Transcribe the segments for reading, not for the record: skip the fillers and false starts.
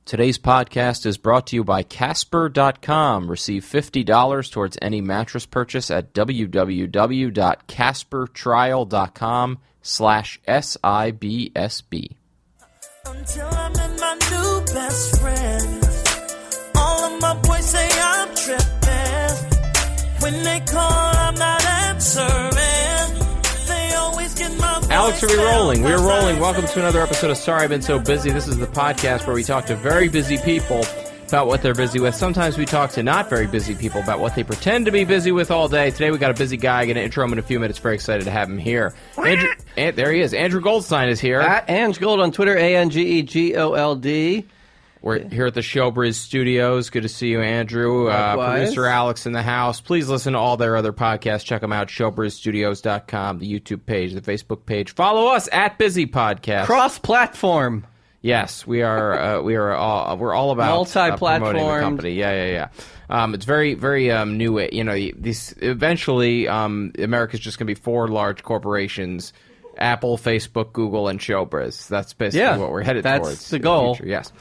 Today's podcast is brought to you by Casper.com. Receive $50 towards any mattress purchase at www.caspertrial.com/SIBSB. Until I met my new best friend. All of my boys say I'm tripping. When they call, I'm not answering. They always get my voice. Alex, are we rolling? We're rolling. Welcome to another episode of Sorry I've Been So Busy. This is the podcast where we talk to very busy people about what they're busy with. Sometimes we talk to not very busy people about what they pretend to be busy with all day. Today we got a busy guy. I'm going to intro him in a few minutes. Very excited to have him here. Andrew, there he is. Andrew Goldstein is here. At Ange Gold on Twitter, ANGEGOLD. We're here at the Showbiz Studios. Good to see you, Andrew. Producer Alex in the house. Please listen to all their other podcasts. Check them out, showbizstudios.com, the YouTube page, the Facebook page. Follow us at Busy Podcast. Cross-platform. Yes, we're all about multi-platform promoting the company. Yeah. It's very new. You know, these eventually America's just going to be four large corporations: Apple, Facebook, Google, and Showbiz. That's basically what we're headed towards. That's the goal. Future, yes.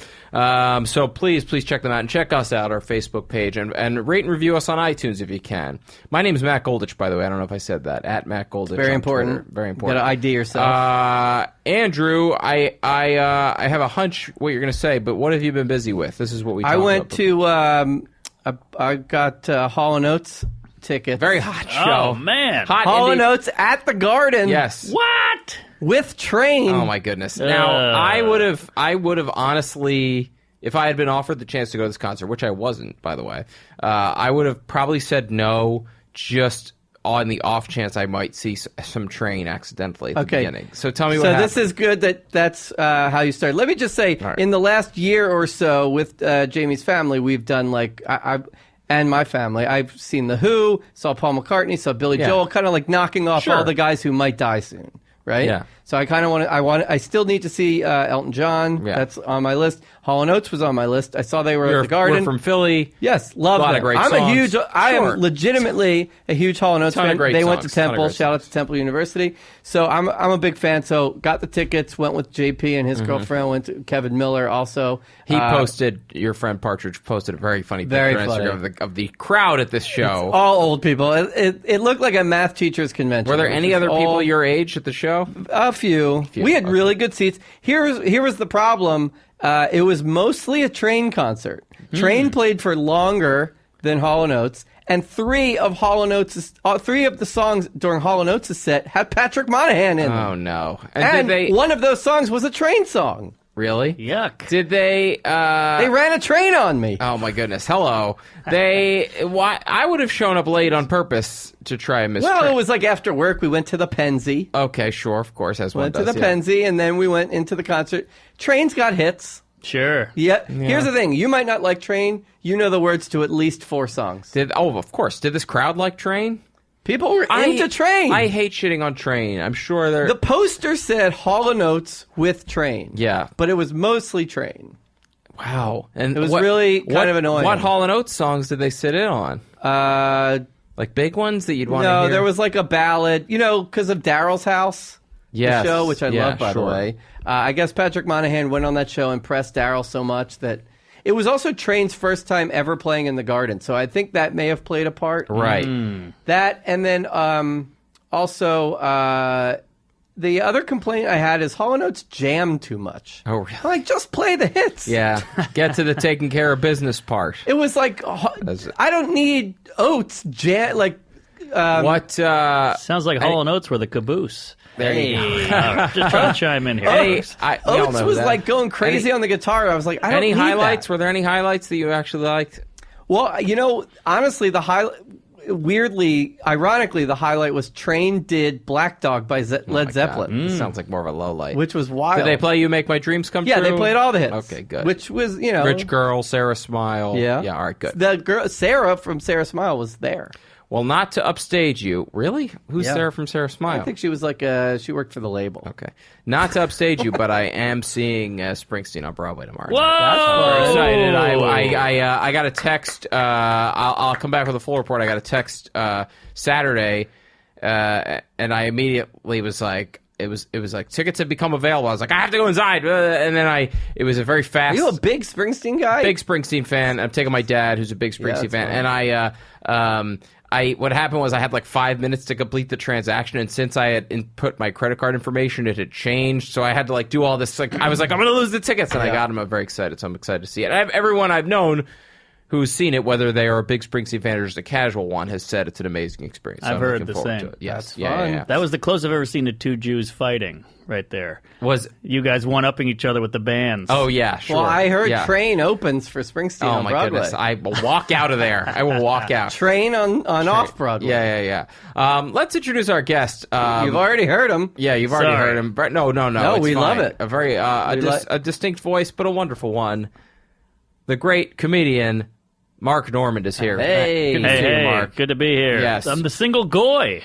So please check them out and check us out, our Facebook page, and rate and review us on iTunes if you can. My name is Matt Goldich, by the way. I don't know if I said that. At Matt Goldich. Very important. Twitter. Very important. You got to ID yourself. Andrew, I have a hunch what you're going to say, but what have you been busy with? This is what we talked about. I went to I got Hall & Oates tickets. Very hot show. Oh, man. Hot Hall & Oates at the Garden. Yes. What? With Train. Oh my goodness! Now I would have honestly, if I had been offered the chance to go to this concert, which I wasn't, by the way, I would have probably said no, just on the off chance I might see some Train accidentally at the beginning. So tell me what happened. So this is good that's how you started. Let me just say, in the last year or so with Jamie's family, we've done like and my family, I've seen The Who, saw Paul McCartney, saw Billy Joel, kind of like knocking off all the guys who might die soon. Right? Yeah. So I kind of I still need to see Elton John. Yeah. That's on my list. Hall & Oates was on my list. I saw they were at the Garden. We're from Philly. Yes, love them. A lot of great songs. I am legitimately a huge Hall & Oates fan. They went to Temple. Shout out to Temple University. So I'm a big fan. So got the tickets, went with JP and his girlfriend, went to Kevin Miller also. He posted, your friend Partridge posted a very funny picture on Instagram of the crowd at this show. It's all old people. It looked like a math teacher's convention. Were there any other people your age at the show? A few. We had really good seats. Here was the problem. It was mostly a Train concert. Train played for longer than Hall & Oates, and three of the songs during Hall & Oates' set had Patrick Monahan in them. Oh no! And one of those songs was a Train song. Really? Yuck. Did they? They ran a train on me. Oh my goodness! Hello. I would have shown up late on purpose to try and miss. Well, Train. it was like after work. We went to the Penzi. Okay, sure, of course, as one does. Went to the Penzi, and then we went into the concert. Train's got hits. Sure. Yeah. Here's the thing. You might not like Train. You know the words to at least 4 songs. Of course. Did this crowd like Train? People were into Train. I hate shitting on Train. I'm sure they're... The poster said Hall & Oates with Train. Yeah. But it was mostly Train. Wow. And it was really kind of annoying. What Hall & Oates songs did they sit in on? Like big ones that you'd want to hear? No, there was like a ballad, because of Daryl's House. Yes. The show, which I love, by the way. I guess Patrick Monahan went on that show and impressed Daryl so much that... It was also Train's first time ever playing in the Garden, so I think that may have played a part. Right. That, and then also the other complaint I had is Hall & Oates jam too much. Oh, really? Like, just play the hits. Yeah. Get to the taking care of business part. It was like, I don't need Oates jam, like... what? Sounds like Hall & Oates were the caboose. There you go. Just trying to chime in here. Oates was like going crazy on the guitar. I was like, I don't need highlights? that. Were there any highlights that you actually liked? Well, honestly, ironically, the highlight was Train did Black Dog by Led Zeppelin. Sounds like more of a low light. Which was wild. Did they play You Make My Dreams Come True? Yeah, they played all the hits. Okay, good. Which was, Rich Girl, Sarah Smile. Yeah. Yeah, all right, good. The girl, Sarah from Sarah Smile was there. Well, not to upstage you. Really? Who's Sarah from Sarah Smile? I think she was like, she worked for the label. Okay. Not to upstage you, but I am seeing Springsteen on Broadway tomorrow. Whoa! That's excited. I got a text. I'll come back with a full report. I got a text Saturday, and I immediately was like, it was like tickets had become available. I was like, I have to go inside, and then it was a very fast. Are you a big Springsteen guy? Big Springsteen fan. I'm taking my dad, who's a big Springsteen fan, and what happened was I had like 5 minutes to complete the transaction, and since I had input my credit card information, it had changed, so I had to like do all this. Like I was like, I'm going to lose the tickets, and I got them. I'm very excited, so I'm excited to see it. Everyone I've known who's seen it, whether they are a big Springsteen fan or just a casual one, has said it's an amazing experience. So I've I'm heard looking the forward same. to it. Yes, That's yeah, fun. yeah. That was the closest I've ever seen to two Jews fighting right there. Was You guys one-upping each other with the bands. oh yeah, sure. Well, I heard yeah. Train opens for Springsteen Oh on my Broadway. goodness, I will walk out of there. I will walk out. Train on off Broadway. Yeah. Let's introduce our guest. You've already heard him. Yeah, you've already Sorry. heard him. No, No, it's we fine. love it. A very a distinct voice, but a wonderful one. The great comedian Mark Normand is here. Hey. Good to see you, Mark. Good to be here. Yes. I'm the single goy.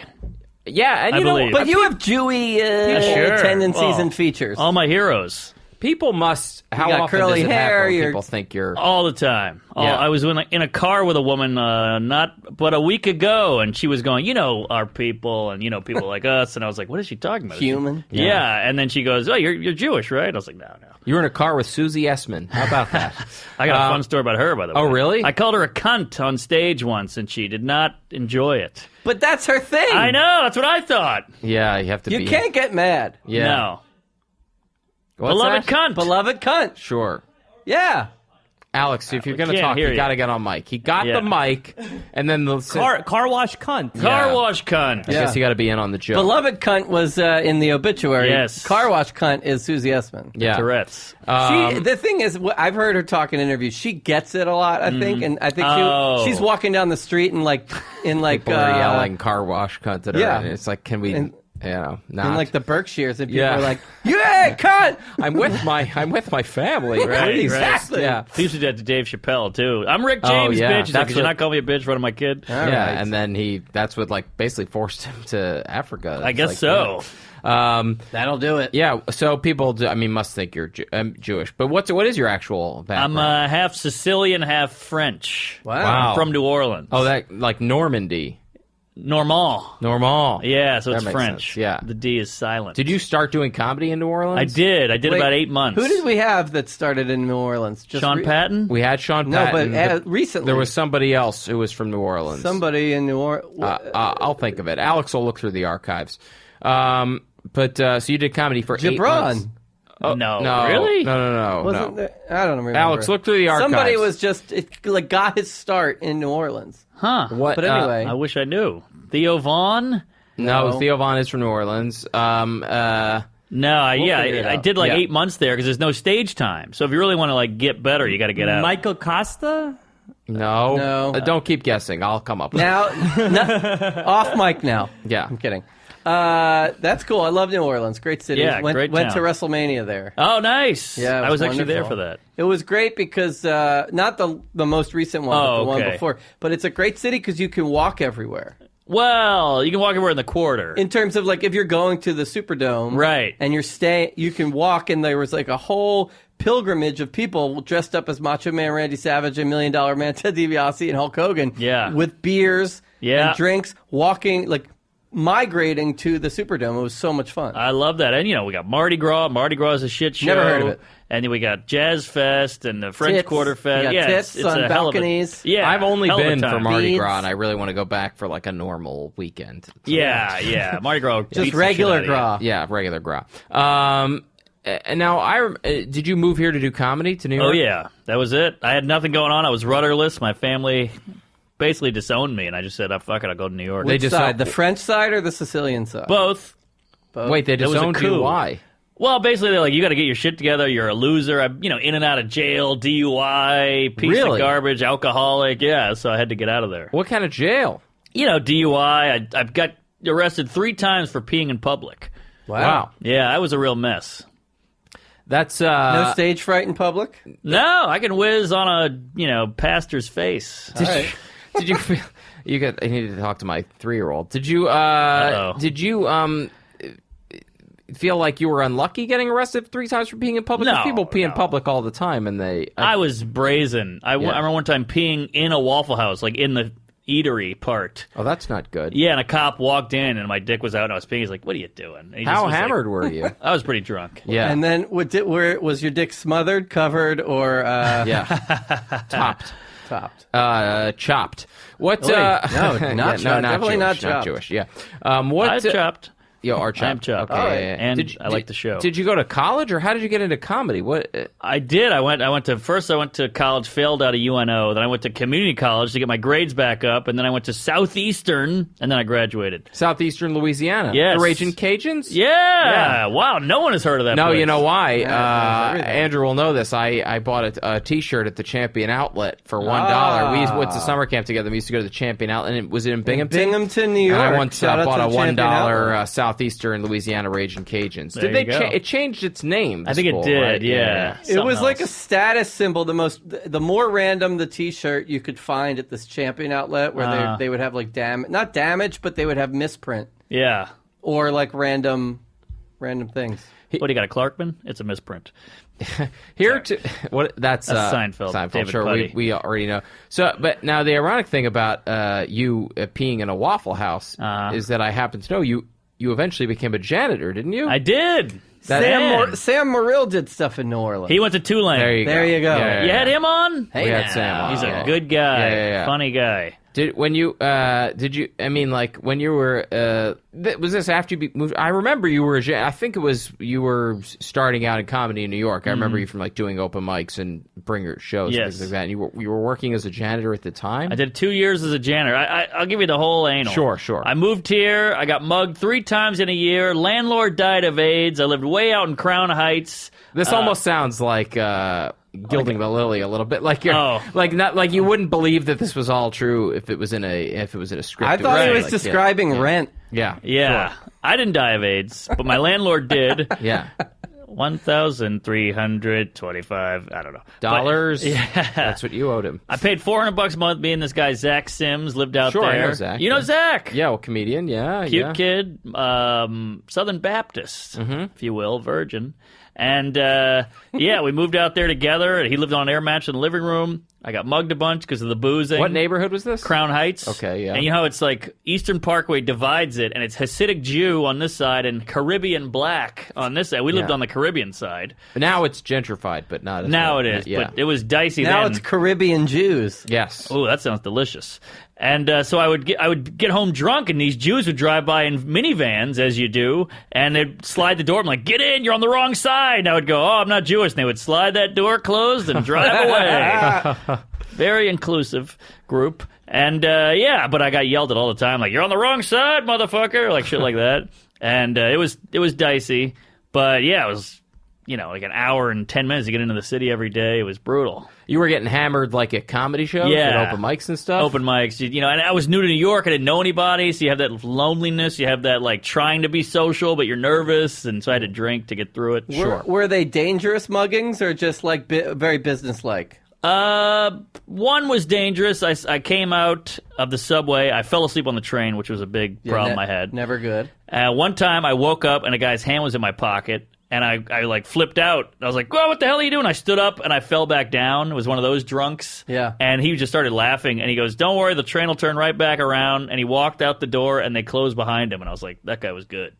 Yeah, and I you know, believe. But you have Jewy sure. tendencies Well, and features. All my heroes. people must. How got often curly does it hair, happen when you're- people think you're? All the time. Yeah. I was in a car with a woman not but a week ago, and she was going, our people, and people like us, and I was like, what is she talking about? Human. Yeah, and then she goes, oh, you're Jewish, right? I was like, no. You were in a car with Susie Essman. How about that? I got a fun story about her, by the way. Oh, really? I called her a cunt on stage once, and she did not enjoy it. But that's her thing. I know, that's what I thought. Yeah, you have to. You be, can't get mad. Yeah. No. What's Beloved that? cunt. Beloved cunt. Sure. Yeah. Alex, if you're going to can't talk, hear you you. got to get on mic. He got Yeah. the mic, and then the Car wash cunt. Car wash cunt. I guess you got to be in on the joke. Beloved cunt was in the obituary. Yes. Car wash cunt is Susie Essman. Yeah. Tourette's. The thing is, I've heard her talk in interviews. She gets it a lot, I think, and I think Oh. she's walking down the street and People are yelling car wash cunt at her. yeah. And it's like, can we, And- not. in like the Berkshires, and people Yeah. are like, "Yeah, cunt." I'm with my family. Right, Please. right. Exactly. Yeah. He used to do that to Dave Chappelle, too. I'm Rick Oh, James, yeah. bitch. He's like, That's could you what- not call me a bitch in front of my kid? All Yeah, right. and then that's what basically forced him to Africa. I It's guess like, so. That'll do it. Yeah, so people must think you're Jewish. But what is your actual I'm background? half Sicilian, half French. Wow. I'm from New Orleans. Oh, that like Normandy. Normand. Normal. Yeah, so That it's makes French. sense, yeah. The D is silent. Did you start doing comedy in New Orleans? I did. I did Wait, about 8 months. Who did we have that started in New Orleans? Just Sean Patton? We had Sean No, Patton. but recently there was somebody else who was from New Orleans. somebody in New Orleans. I'll think of it. Alex will look through the archives. But so you did comedy for 8 months. Gibran. No. Really? No. Wasn't there? I don't remember. Alex, look through the archives. Somebody was just got his start in New Orleans. Huh. What? But anyway, I wish I knew. Theo Vaughn? No, Theo Von is from New Orleans. No, figure it I out. did like Yeah. 8 months there because there's no stage time. So if you really want to get better, you got to get out. Michael Costa? No. No. Don't keep guessing. I'll come up with it. now off mic now. Yeah. I'm kidding. That's cool. I love New Orleans. Great city. Yeah, went great to town. WrestleMania there. Oh, nice. Yeah, it I was actually there wonderful. for that. It was great because not the most recent one, but Oh, the one okay. before. But it's a great city because you can walk everywhere. Well, you can walk everywhere in the quarter. In terms of if you're going to the Superdome, Right. and you can walk, and there was a whole pilgrimage of people dressed up as Macho Man Randy Savage and $1 Million Man Ted DiBiase and Hulk Hogan, Yeah. with beers Yeah. and drinks, walking migrating to the Superdome. It was so much fun. I love that. And, we got Mardi Gras. Mardi Gras is a shit show. Never heard of it. And then we got Jazz Fest and the French Tits. Quarter Fest. You got yeah, tits it's on a hell of a- balconies. Yeah, I've only hell of a been for time. Mardi Beads. Gras, and I really want to go back for a normal weekend. So- Yeah. Mardi Gras. Just beats the regular shit out of you. gras. Yeah, regular Gras. And now, did you move here to do comedy to New York? Oh, yeah. That was it. I had nothing going on. I was rudderless. My family basically disowned me, and I just said, fuck it, I'll go to New York. They Which just side? The French side or the Sicilian side? Both. Wait, they It was a disowned you? coup. Why? Well, basically, they're like, you got to get your shit together. You're a loser. I'm, in and out of jail, DUI, piece Really? of garbage, alcoholic. Yeah, so I had to get out of there. What kind of jail? DUI. I've got arrested 3 times for peeing in public. Wow. Yeah, I was a real mess. That's No stage fright in public? No, I can whiz on a, pastor's face. All right. Did you feel? I need to talk to my 3-year-old. Did you? Uh-oh. Did you? Feel like you were unlucky getting arrested 3 times for peeing in public? 'Cause No, people pee in no. public all the time, and they. I was brazen. I remember one time peeing in a Waffle House, in the eatery part. Oh, that's not good. Yeah, and a cop walked in, and my dick was out, and I was peeing. He's like, "What are you doing?" And he just How was like- hammered were you? I was pretty drunk. Yeah. And then where was your dick smothered, covered, or Yeah. Topped. Chopped. What? Wait, no, not chopped. chopped. Definitely not Jewish, not chopped. Jewish. Yeah. What? I chopped. You are chopped. I'm chopped. Okay. All right. yeah, yeah. And I like the show. Did you go to college, or how did you get into comedy? What? I did. I went to college, failed out of UNO. Then I went to community college to get my grades back up, and then I went to Southeastern, and then I graduated. Southeastern Louisiana. Yes. The Raging Cajuns. Yeah. Wow. No one has heard of that. No, place. you know why? everything. Andrew will know this. I bought a T-shirt at the Champion Outlet for $1. We went to summer camp together. We used to go to the Champion Outlet, and it was in Binghamton. Binghamton, New York. And I once Shout out bought to a the Champion $1 Outlet. Southeastern Louisiana Raging Cajuns. There Did they? you go. It changed its name. I think it school, did. right? Yeah. It Something was like a else. status symbol. The more random the T-shirt you could find at this Champion Outlet, where they would have like not damage, but they would have misprint Yeah. or like random things. What do you got? A Clarkman? It's a misprint. Here to what? That's Seinfeld. Seinfeld. David Sure, Puddy. we already know. So, but now the ironic thing about you peeing in a Waffle House is that I happen to know you eventually became a janitor, didn't you? I did. Sam Morrill did stuff in New Orleans. He went to Tulane. There you go. Yeah, You had him on? Hey, We had now. Sam on. He's Yeah. a good guy. Yeah. Funny guy. When you I mean, like when you were was this after you moved? I remember you were I think it was you were starting out in comedy in New York. I remember you from like doing open mics and bringer shows and Yes. things like that. And you were working as a janitor at the time. I did 2 years as a janitor. I'll give you the whole anal. Sure. I moved here. I got mugged 3 times in a year. Landlord died of AIDS. I lived way out in Crown Heights. This almost sounds like gilding the lily a little bit. Like you're Oh. like not like you wouldn't believe that this was all true if it was in a script. I thought he was Like, describing Rent. Yeah. Yeah. I didn't die of AIDS, but my landlord did. Yeah. 1,325, I don't know. Dollars. But, yeah. That's what you owed him. I paid $400 a month. Me and this guy, Zach Sims, lived out Sure, I there. know Zach, You know yeah. Zach? Yeah, well, comedian. Yeah. Cute yeah. kid, Southern Baptist, if you will, virgin. And yeah, we moved out there together. He lived on an air mattress in the living room. I got mugged a bunch because of the boozing. What neighborhood was this? Crown Heights. Okay, yeah. And you know how it's like Eastern Parkway divides it, and it's Hasidic Jew on this side and Caribbean black on this side. We lived Yeah. on the Caribbean side. Now it's gentrified, but not as Now well. it is, Yeah. but it was dicey Now then. it's Caribbean Jews. Yes. Oh, that sounds delicious. And so I would get home drunk, and these Jews would drive by in minivans, as you do, and they'd slide the door. I'm like, "Get in! You're on the wrong side." And I would go, "Oh, I'm not Jewish." And they would slide that door closed and drive away. Very inclusive group. And yeah, but I got yelled at all the time, like, "You're on the wrong side, motherfucker!" Like shit like that. And it was dicey, but yeah, it was like an hour and 10 minutes to get into the city every day. It was brutal. You were getting hammered like at comedy shows Yeah. and open mics and stuff? Open mics, and I was new to New York. I didn't know anybody, so you have that loneliness. You have that like trying to be social, but you're nervous, and so I had to drink to get through it. Were they dangerous muggings or just like very businesslike? One was dangerous. I came out of the subway. I fell asleep on the train, which was a big problem I had. Never good. One time I woke up and a guy's hand was in my pocket. And I like flipped out. I was like, "Whoa, what the hell are you doing?" I stood up and I fell back down. It was one of those drunks. Yeah. And he just started laughing. And he goes, "Don't worry, the train will turn right back around." And he walked out the door and they closed behind him. And I was like, that guy was good.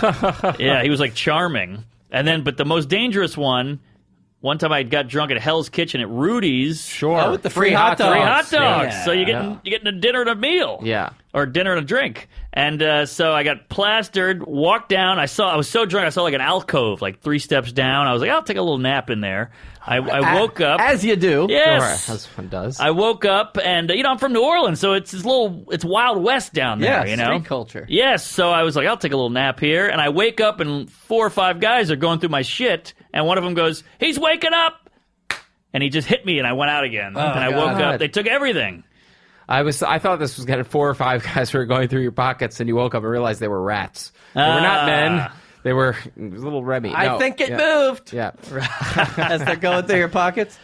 Yeah, he was like charming. And then, but the most dangerous one time I got drunk at Hell's Kitchen at Rudy's. Sure. Oh, with the free hot dogs. Free hot dogs. Yeah. So you're getting a dinner and a meal. Yeah. Or dinner and a drink. And so I got plastered, walked down. I was so drunk, I saw like an alcove, like 3 steps down. I was like, I'll take a little nap in there. I woke up. As you do. Yes. Sure, as one does. I woke up and, I'm from New Orleans, so it's Wild West down there, Yeah, street culture. Yes, so I was like, I'll take a little nap here. And I wake up and 4 or 5 guys are going through my shit. And one of them goes, "He's waking up." And he just hit me and I went out again. And I woke God. up. They took everything. I thought this was getting 4 or 5 guys who were going through your pockets, and you woke up and realized they were rats. They were not men. They were little Remy. I think it moved. Yeah. As they're going through your pockets.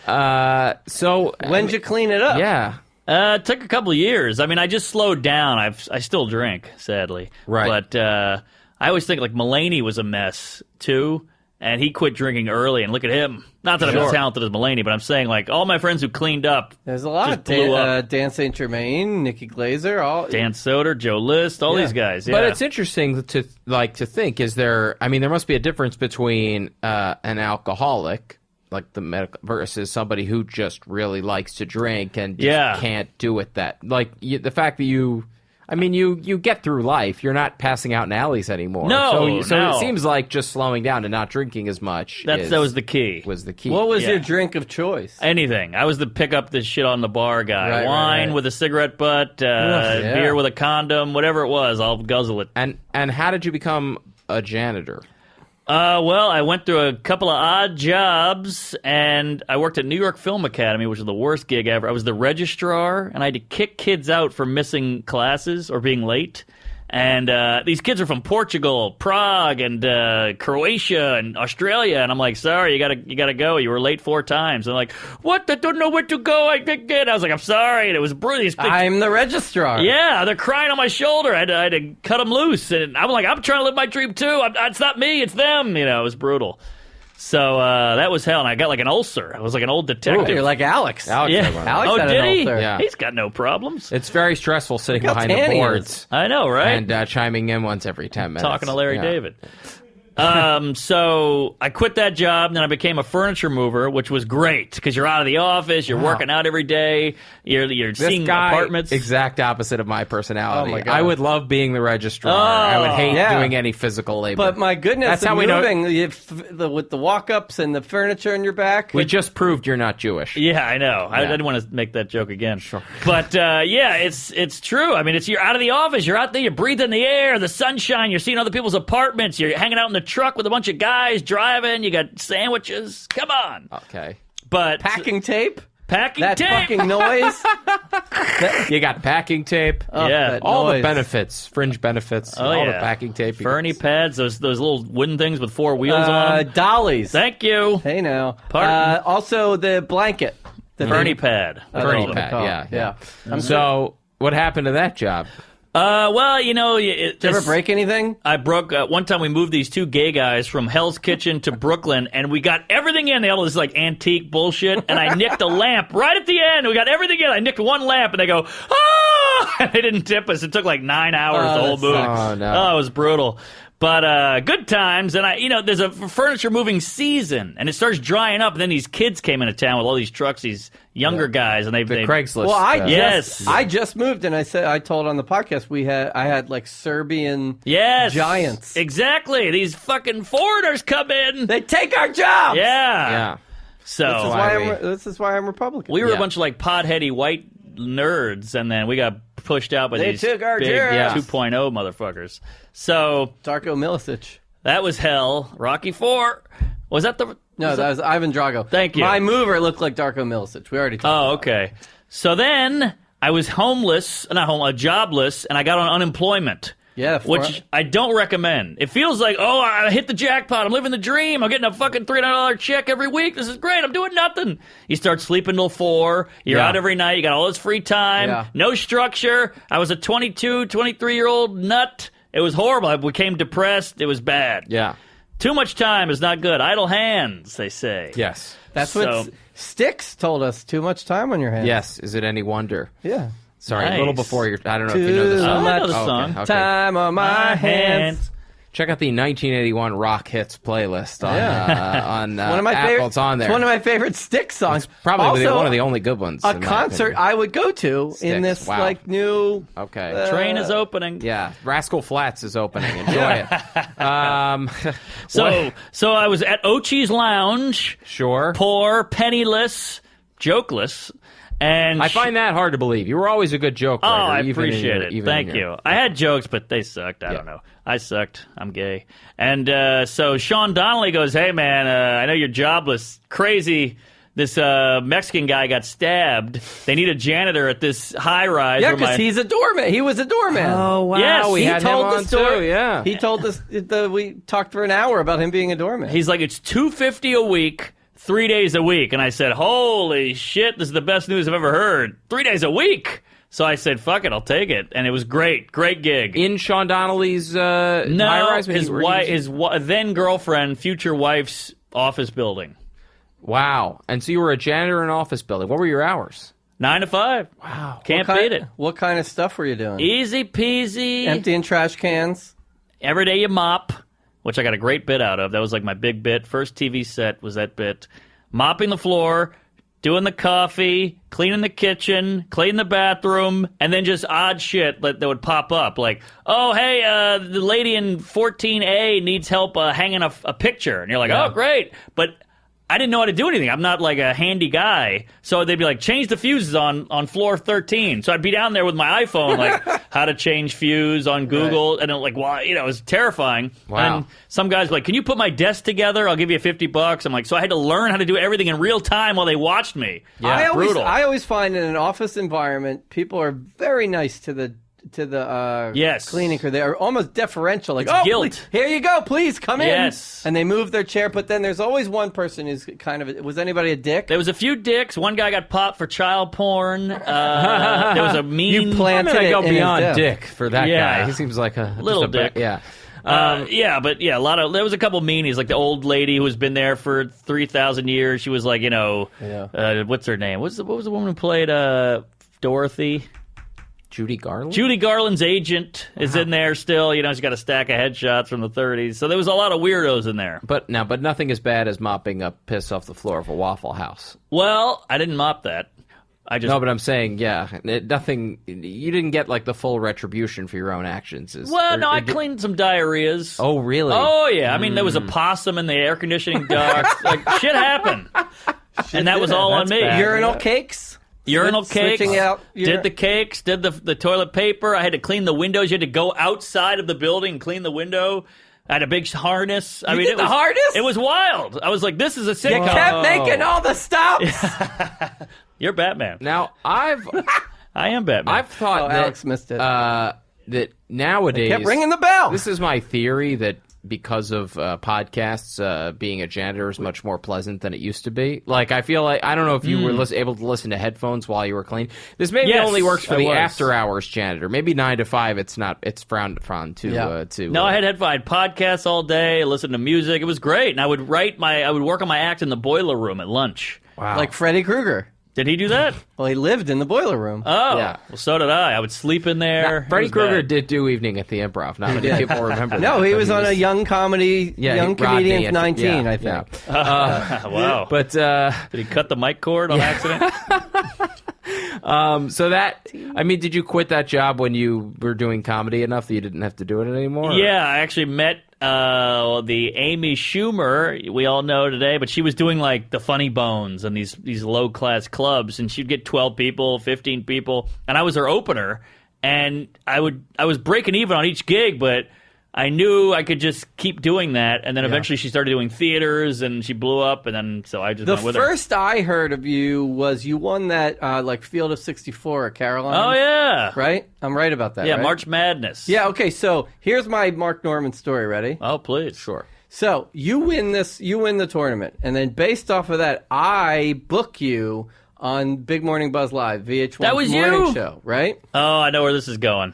So When'd you clean it up? Yeah. It took a couple of years. I mean, I just slowed down. I still drink, sadly. Right. But I always think like Mulaney was a mess too. And he quit drinking early, and look at him. Not that I'm as talented as Mulaney, but I'm saying, like, all my friends who cleaned up There's a lot just of blew up. Dan St. Germain, Nikki Glazer, Dan Soder, Joe List, all these guys. Yeah. But it's interesting to think, is there, I mean, there must be a difference between an alcoholic, like the medical, versus somebody who just really likes to drink and just can't do it the fact that you get through life. You're not passing out in alleys anymore. No, so it seems like just slowing down and not drinking as much. That was the key. What was your drink of choice? Anything. I was the pick up this shit on the bar guy. Right, Wine right. with a cigarette butt, beer with a condom, whatever it was, I'll guzzle it. And how did you become a janitor? Well, I went through a couple of odd jobs, and I worked at New York Film Academy, which was the worst gig ever. I was the registrar, and I had to kick kids out for missing classes or being late. And these kids are from Portugal, Prague, and Croatia, and Australia. And I'm like, sorry, you gotta go. You were late 4 times. And they're like, what? I don't know where to go. I was like, I'm sorry. And it was brilliant. I'm the registrar. Yeah, they're crying on my shoulder. I had to cut them loose. And I'm like, I'm trying to live my dream too. It's not me, it's them. It was brutal. So that was hell, and I got like an ulcer. I was like an old detective. Ooh, you're like Alex. Alex Yeah. had one. Alex Oh, had did an he? ulcer. Yeah. He's got no problems. It's very stressful sitting Look how behind the tan he boards is. I know, right? and chiming in once every 10 minutes. Talking to Larry Yeah. David. So I quit that job, and then I became a furniture mover, which was great because you're out of the office, you're working out every day, you're This seeing guy, apartments. exact opposite of my personality. Oh, my God. I would love being the registrar. I would hate yeah. doing any physical labor. But my goodness, That's the how we know- moving with the walk-ups and the furniture in your back. we just proved you're not Jewish. Yeah, I know. I Yeah. didn't want to make that joke again. Sure. But yeah, it's true. I mean, you're out of the office, you're out there, you're breathing the air, the sunshine, you're seeing other people's apartments, you're hanging out in the truck with a bunch of guys driving, you got sandwiches. Come on. Okay. But packing tape. packing That tape. fucking noise. You got packing tape. Yeah. that All the noise. benefits, fringe benefits, Oh, all yeah. the packing tape. Fernie pads, those little wooden things with 4 wheels on them. Dollies. Thank you. Hey now. Pardon? Also the blanket. The Fernie pad. Fernie That's what pad, they call it. yeah. So what happened to that job? Well, Did you ever break anything? I broke. One time we moved these 2 gay guys from Hell's Kitchen to Brooklyn, and we got everything in. They had all this like antique bullshit, and I nicked a lamp right at the end. We got everything in. I nicked one lamp, and they go, ah! And they didn't tip us. It took like 9 hours the whole that move. sucks. Oh, no. Oh, it was brutal. But good times, and there's a furniture moving season, and it starts drying up. And then these kids came into town with all these trucks, these younger guys, and they Craigslist. Well, Yes. I just moved, and I told on the podcast I had like Serbian yes, giants. exactly. These fucking foreigners come in. They take our jobs. Yeah. Yeah. So This is why I'm Republican. we were Yeah. a bunch of like potheady white nerds, and then we got pushed out by They these took our big jobs. 2.0 motherfuckers. So Darko Milicic. that was hell. Rocky 4. Was that the? No, that was Ivan Drago. Thank you. My mover looked like Darko Milicic. We already talked Oh, about okay. So then I was jobless, and I got on unemployment. Yeah, Which I don't recommend. It feels like, oh, I hit the jackpot. I'm living the dream. I'm getting a fucking $300 check every week. This is great. I'm doing nothing. You start sleeping till 4. You're Yeah. out every night. You got all this free time. Yeah. No structure. I was a 22, 23-year-old nut. It was horrible. I became depressed. It was bad. Yeah. Too much time is not good. Idle hands, they say. Yes. That's So- what Styx told us. Too much time on your hands. Yes. Is it any wonder? Yeah. Sorry, Nice. a little before your. I don't know if you know the Too song. I know the much song. Okay. time on my hands. Check out the 1981 Rock Hits playlist on One of my Apple. favorite. It's on there. It's one of my favorite Styx songs. Probably also, one of the only good ones. a in my concert opinion. I would go to in Styx, this wow. like new. Okay. Train is opening. Yeah, Rascal Flatts is opening. Enjoy it. So I was at Ochi's Lounge, Sure. poor, penniless, jokeless, and I find that hard to believe. You were always a good joke Oh, writer. I even in appreciate your- it. even in Thank your- you. I had jokes, but they sucked. I don't know. I sucked. I'm gay. And so Sean Donnelly goes, hey, man, I know you're jobless. Crazy. This Mexican guy got stabbed. They need a janitor at this high-rise. Yeah, where because my- he's a doorman. He was a doorman. Oh, wow. Yes, we he had told him the on story. too. Yeah. He told us. We talked for an hour about him being a doorman. He's like, it's $250 a week, 3 days a week. And I said, holy shit, this is the best news I've ever heard. 3 days a week. So I said, fuck it, I'll take it. And it was great. Great gig. In Sean Donnelly's high-rise? His then girlfriend, future wife's office building. Wow. And so you were a janitor in an office building. What were your hours? 9 to 5. Wow. Can't beat it. What kind of stuff were you doing? Easy peasy. Emptying trash cans? Every day you mop, which I got a great bit out of. That was like my big bit. First TV set was that bit. Mopping the floor, doing the coffee, cleaning the kitchen, cleaning the bathroom, and then just odd shit that would pop up. Like, oh, hey, the lady in 14A needs help hanging a picture. And you're like, oh, great. But I didn't know how to do anything. I'm not like a handy guy. So they'd be like, change the fuses on floor 13. So I'd be down there with my iPhone, like, how to change fuse on Google. Right. And like, why? You know, it was terrifying. Wow. And some guys were like, can you put my desk together? I'll give you $50. I'm like, so I had to learn how to do everything in real time while they watched me. Yeah, brutal. I always find in an office environment, people are very nice to the yes. cleaning crew. They're almost deferential. Like, It's guilt. Please, here you go, please come in. Yes. And they move their chair, but then there's always one person who's kind of, was anybody a dick? There was a few dicks. One guy got popped for child porn. There was a mean... You planted I'm going to go it in his beyond dick. dick for that Yeah. guy. He seems like a... Little just dick. Yeah. a lot of there was a couple meanies, like the old lady who's been there for 3,000 years. She was like, what's her name? What was the woman who played Dorothy? Judy Garland? Judy Garland's agent is in there still. You know, she's got a stack of headshots from the 30s. So there was a lot of weirdos in there. But nothing as bad as mopping up piss off the floor of a Waffle House. Well, I didn't mop that. No, but I'm saying, nothing. You didn't get like the full retribution for your own actions. I cleaned some diarrheas. Oh, really? Oh, yeah. I mean, there was a possum in the air conditioning duct. Like, shit happened. And that was all on me. Bad. Urinal cakes? Urinal cakes. Switching out did the cakes, did the toilet paper. I had to clean the windows. You had to go outside of the building and clean the window. I had a big harness. You did the harness? It was wild. I was like, this is a sitcom. You kept making all the stops. You're Batman. Now, I am Batman. I've thought that Alex missed it. That nowadays... They kept ringing the bell. This is my theory that because of podcasts, being a janitor is much more pleasant than it used to be. Like, I feel like, I don't know if you were able to listen to headphones while you were cleaning. This maybe only works for the after-hours janitor. Maybe 9 to 5, it's frowned upon to... No, I had podcasts all day, listen to music. It was great. And I would work on my act in the boiler room at lunch. Wow. Like Freddy Krueger. Did he do that? Well, he lived in the boiler room. Oh, yeah. Well, so did I. I would sleep in there. Freddy Krueger did do Evening at the Improv. Not many people remember that. No, he was on a young comedians 19, I think. Wow. But did he cut the mic cord on accident? So that, I mean, did you quit that job when you were doing comedy enough that you didn't have to do it anymore? Yeah, I actually met the Amy Schumer we all know today, but she was doing like the Funny Bones and these low class clubs, and she'd get 12 people, 15 people, and I was her opener, and I was breaking even on each gig, but I knew I could just keep doing that, and then eventually she started doing theaters, and she blew up, and then so I just went with her. The first I heard of you was you won that like Field of 64 at Caroline. Oh yeah, right. I'm right about that. Yeah, right? March Madness. Yeah. Okay. So here's my Mark Norman story. Ready? Oh please, Sure. So you win the tournament, and then based off of that, I book you on Big Morning Buzz Live, VH1's That was morning you? show, right? Oh, I know where this is going.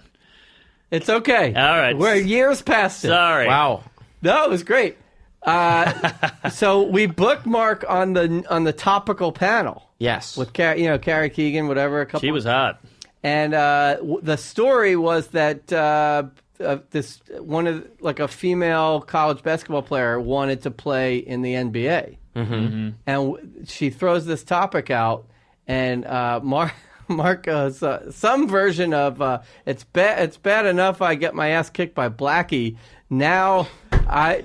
It's okay. All right. We're years past it. Sorry. Wow. No, it was great. So we booked Mark on the topical panel. Yes. With Carrie Keegan, whatever. She was hot. And the story was that a female college basketball player wanted to play in the NBA, and she throws this topic out, and Mark goes some version of it's bad enough I get my ass kicked by Blackie. Now I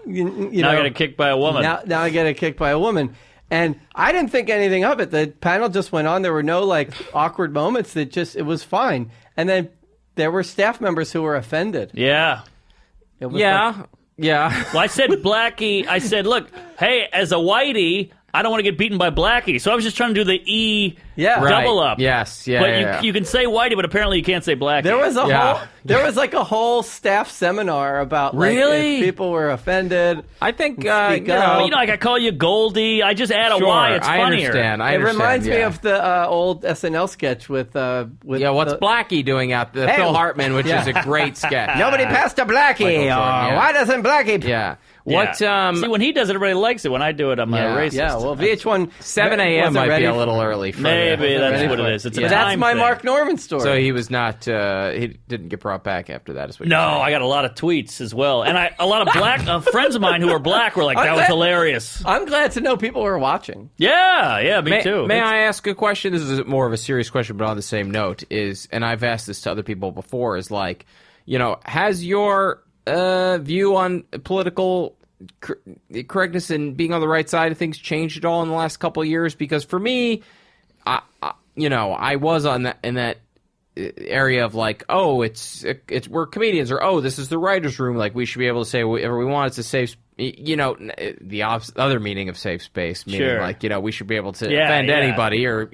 get kicked by a woman. Now I get a kick by a woman. And I didn't think anything of it. The panel just went on. There were no awkward moments. It was fine. And then there were staff members who were offended. Yeah. It was Yeah. Well, I said Blackie. I said, look, hey, as a whitey, I don't want to get beaten by Blackie. So I was just trying to do the Yeah. Right. Double up. Yes. Yeah. But yeah. you can say whitey, but apparently you can't say blackie. There was Yeah. there was like a whole staff seminar about like, Really? if people were offended. I think Speak you up. know, like I call you Goldie. I just add a sure, Y. It's I funnier. understand. I It understand, reminds me yeah. of the old SNL sketch with what's the- Blackie doing out there? Hey, Phil Hartman, which yeah. is a great sketch. Nobody passed a Blackie. Michael Jordan, yeah. Why doesn't Blackie? Yeah. Yeah. What? See, when he does it, everybody likes it. When I do it, I'm Yeah. a racist. Yeah, well, VH1 7 a.m. wasn't might ready be a for- little early for Maybe you. that's ready what for it is. It's a But that's time my thing. Mark Norman story. So he was not. He didn't get brought back after that. Is what No, you're saying. I got a lot of tweets as well, and a lot of black friends of mine who are black were like, "That was hilarious." I'm glad to know people were watching. Yeah, me too. May I ask a question? This is more of a serious question, but on the same note, and I've asked this to other people before, is like, has your view on political correctness and being on the right side of things changed at all in the last couple of years? Because for me, I was on that in that area of like, oh, it's we're comedians, or oh, this is the writers' room, like we should be able to say whatever we want. It's a safe, the other meaning of safe space, meaning Sure. like we should be able to Yeah, offend yeah. anybody, or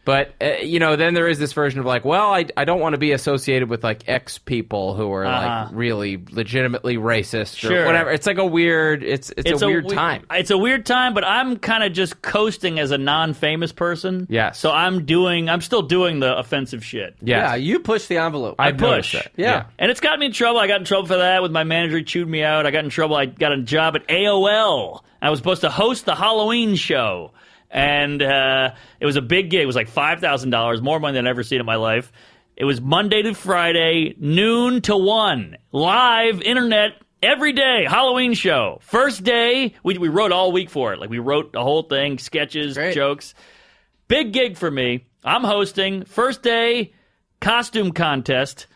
But, then there is this version of like, well, I don't want to be associated with like X people who are like really legitimately racist or Sure. whatever. It's like a weird, it's a weird time. It's a weird time, but I'm kind of just coasting as a non-famous person. Yes. So I'm still doing the offensive shit. Yes. Yeah, you push the envelope. I've noticed push. that. Yeah. And it's gotten me in trouble. I got in trouble for that with my manager. He chewed me out. I got in trouble. I got a job at AOL. I was supposed to host the Halloween show. And it was a big gig. It was like $5,000, more money than I've ever seen in my life. It was Monday to Friday, noon to 1, live, internet, every day, Halloween show. First day, we wrote all week for it. Like, we wrote the whole thing, sketches, Great. jokes. Big gig for me. I'm hosting. First day, costume contest.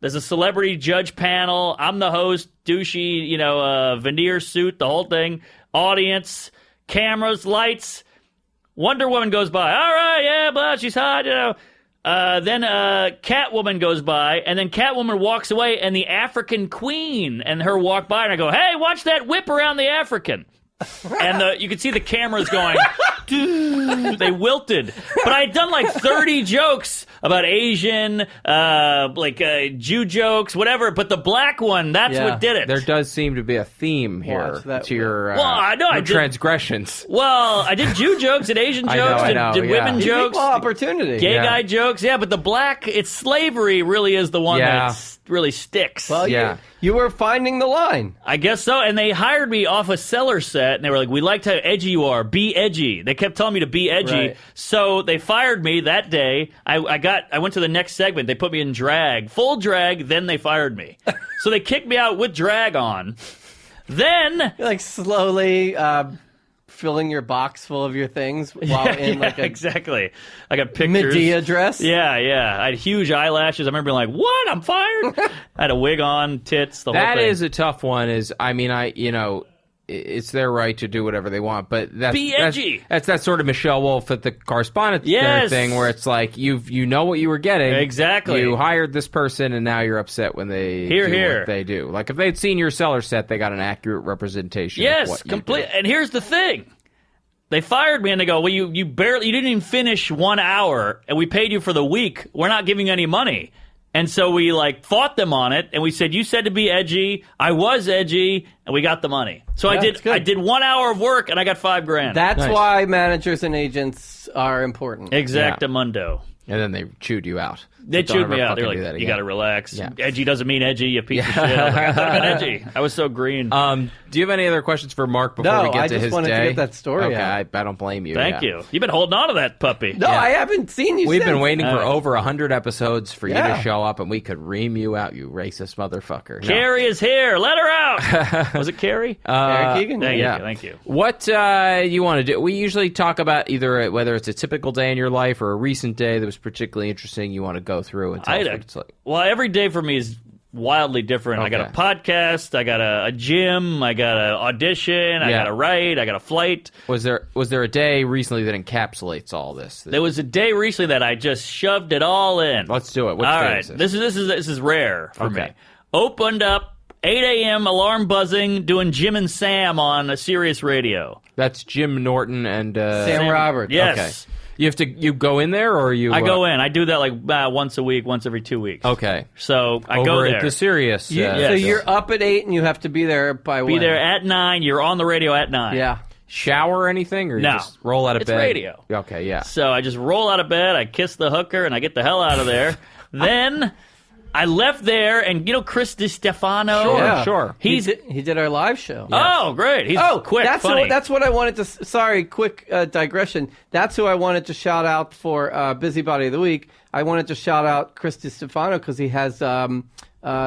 There's a celebrity judge panel. I'm the host, douchey, veneer suit, the whole thing. Audience, cameras, lights. Wonder Woman goes by. All right, yeah, blah, she's hot, Then Catwoman goes by, and then Catwoman walks away, and the African Queen and her walk by, and I go, hey, watch that whip around the African. And you could see the cameras going, they wilted. But I had done like 30 jokes about Asian, Jew jokes, whatever. But the black one, that's Yeah. what did it. There does seem to be a theme here Watch that to your, Well, I know, I your did- transgressions. Well, I did Jew jokes, did Asian I know, jokes, I know, did yeah. women It's jokes, equal opportunity. gay Yeah. guy jokes. Yeah, but the black, it's slavery really is the one Yeah. that really sticks. Well, Yeah. you were finding the line. I guess so. And they hired me off a cellar set, and they were like, we liked how edgy you are. Be edgy. They kept telling me to be edgy. Right. So they fired me that day. I went to the next segment. They put me in drag, full drag, then they fired me. So they kicked me out with drag on. Then You're like slowly filling your box full of your things while in like a exactly. I got pictures. Medea dress. Yeah. I had huge eyelashes. I remember being like, what? I'm fired? I had a wig on, tits, the whole That thing. is a tough one. It's their right to do whatever they want, but Be edgy. That's that sort of Michelle Wolf at the correspondent Yes. thing, where it's like you know what you were getting. Exactly. You hired this person, and now you're upset when they do what they do. Like if they'd seen your cellar set, they got an accurate representation. Of Yes, what you complete. do. And here's the thing. They fired me and they go, well, you didn't even finish 1 hour and we paid you for the week. We're not giving you any money. And so we fought them on it and we said, you said to be edgy. I was edgy and we got the money. So Yeah, it's good. I did 1 hour of work and I got $5,000. That's Nice. why managers and agents are important. Exactamundo. And then they chewed you out. They Don't chewed me ever out. They're fucking do like, that you again. got to relax. Yeah. Edgy doesn't mean edgy, you piece of shit. I was like, I thought I'd been edgy. I was so green. Do you have any other questions for Mark before No, we get I to just his wanted to day? get that story Okay, out. I don't blame you. Thank yeah. you. You've been holding on to that puppy. No, I haven't seen you We've since. been waiting for right. over 100 episodes for you Yeah. to show up, and we could ream you out, you racist motherfucker. No. Carrie is here. Let her out. Was it Carrie? Eric Keegan? Thank yeah. you. Thank you. What you want to do? We usually talk about either whether it's a typical day in your life or a recent day that was particularly interesting you want to go through and tell us what it's like. Well, every day for me is wildly different. I got a Okay. podcast. I got a gym. I got an audition. I Yeah. got a write. I got a flight. Was there a day recently that encapsulates all this? There was a day recently that I just shoved it all in. Let's do it. Which all day right. is this? This is rare for Okay. me. Opened up 8 a.m. alarm buzzing, doing Jim and Sam on a Sirius radio. That's Jim Norton and Sam Roberts. Yes. Okay. You go in there, or you? I go in. I do that like once a week, once every 2 weeks. Okay. So I Over go there. at the Sirius. So you're up at 8 and you have to be there by Be when? there at 9. You're on the radio at 9. Yeah. Shower or anything, or you No. just roll out of It's bed? radio. Okay, yeah. So I just roll out of bed, I kiss the hooker, and I get the hell out of there. Then I left there, and Chris DiStefano. Sure, Yeah. sure. He did our live show. Oh, great. He's quick, that's funny. that's what I wanted to. Sorry, quick digression. That's who I wanted to shout out for Busybody of the Week. I wanted to shout out Chris DiStefano because he has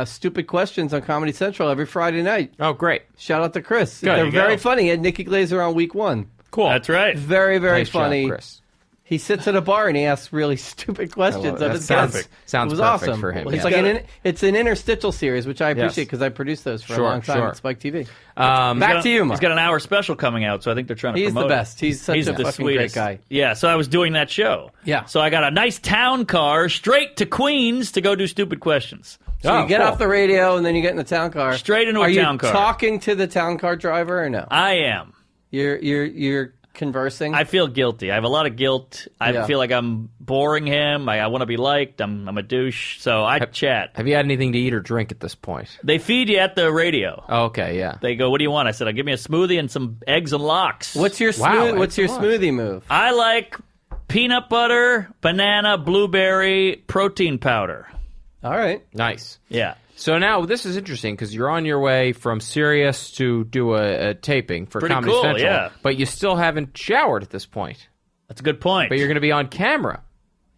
Stupid Questions on Comedy Central every Friday night. Oh, great. Shout out to Chris. Good. They're There you very go. funny. He had Nikki Glazer on week 1. Cool. That's right. Very, very Nice job, funny. Chris. He sits at a bar and he asks really stupid questions. That of his sounds guests. sounds it was perfect awesome. for him. It's yeah. like it's an interstitial series, which I appreciate because I produced those for Sure, a long time sure. at Spike TV. Back to you, Mark. He's got an hour special coming out, so I think they're trying to He's promote the it. best. He's such a the fucking sweetest. great guy. Yeah, so I was doing that show. Yeah. So I got a nice town car straight to Queens to go do Stupid Questions. So you get cool. off the radio and then you get in the town car. Straight into a Are town you car. talking to the town car driver or no? I am. You're conversing. I feel guilty. I have a lot of guilt. I Yeah. feel like I'm boring him. I want to be liked. I'm a douche. So I chat. Have you had anything to eat or drink at this point? They feed you at the radio. Okay, yeah. They go, "What do you want?" I said, "Give me a smoothie and some eggs and lox." What's your Wow, What's your that's a lot. smoothie move? I like peanut butter, banana, blueberry, protein powder. All right. Nice. Yeah. So now this is interesting because you're on your way from Sirius to do a taping for Pretty Comedy cool, Central, yeah. but you still haven't showered at this point. That's a good point. But you're going to be on camera.